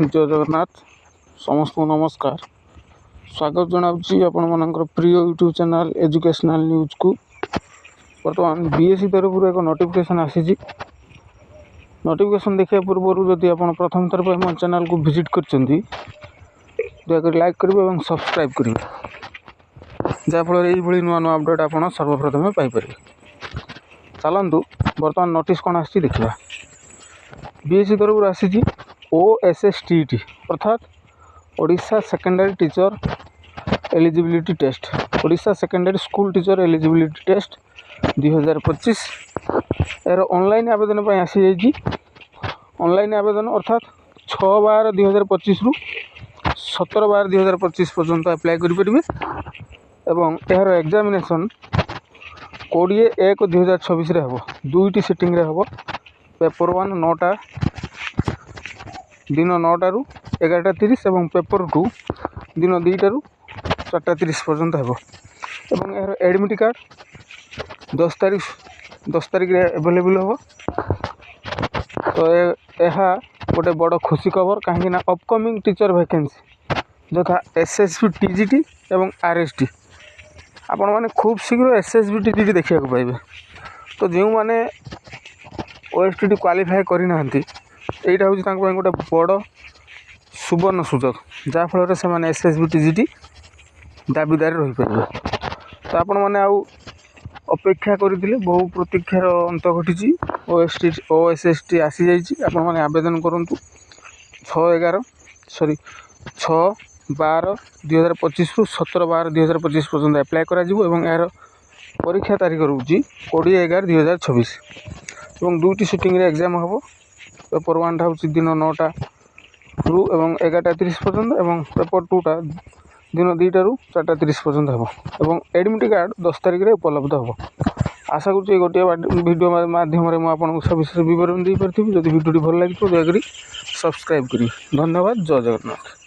जय जगन्नाथ समस्त को नमस्कार। स्वागत जनावि आपण मानकर प्रिय यूट्यूब चैनल एजुकेशनल न्यूज को। बर्तमान बीएससी तरफ एक नोटिफिकेशन आसी। नोटिफिकेशन देखा पूर्व जदि आप प्रथम थर पर मो चैनल को विजिट कर दयाकोरी लाइक करेंगे और सब्सक्राइब करेंगे जहाँफल ये नुआ नुआ अपडेट आप सर्वप्रथमें पाइपर। चलतु बर्तमान नोटिस कौन आसी देखा। बीएससी तरफ आसी OSSTT अर्थात Odisha secondary teacher eligibility test, Odisha secondary school teacher eligibility test 2025 यार ऑनलाइन आवेदन पर आसी जाइए। ऑनलाइन आवेदन अर्थात 6/12/2025 रु 17/12/2025 पर्यंत अप्लाई करेंगे एवं यार एग्जामिनेशन 20/1/2026 हम दुईटी सिटिंग रे हम। पेपर 1 9टा दिन 9टा रु 11:30 और पेपर 2 दिन 2टा रु 4:30 पर्यंत हम। एवं यार एडमिट कार्ड 10 तारीख एवेलेबल हम। तो यह गोटे बड़ खुशी खबर कहीं अपकमिंग टीचर वैकेंसी यथा SSB TGT एवं RST आपण मैंने खूब शीघ्र SSB TGT देखा पाइबे। तो जो मैंने OSTT क्वालिफाई करना यहाँ हूँ गोटे बड़ सुवर्ण सुजोग जहाँफल से मैंने SSB TGT दाबीदार रही पारे। तो आपण मैंने अपेक्षा करते बहु प्रतीक्षार अंत घटी OSST आसी जाइए। आपण मैंने आवेदन करूँ 6/12/2025 रु 17/12/2025 पर्यंत अप्लाई करा यार परीक्षा तारीख रोचे 20/11/2026 और दुईटी सिटिंग रे एग्जाम हम। पेपर 1 टा हूँ दिन 9टा रु 11:30 पर्यंत और पेपर 2टा दिन 2टा रु 4:30 पर्यंत हम। और एडमिट कार्ड 10 तारीख रे उपलब्ध हम। आशा करुँच गोटे वीडियो माध्यम मुझे सब विषय बरन दे पारि। जब वीडियो भल लगे दयाकोरी सब्सक्राइब करेंगे। धन्यवाद। जय जगन्नाथ।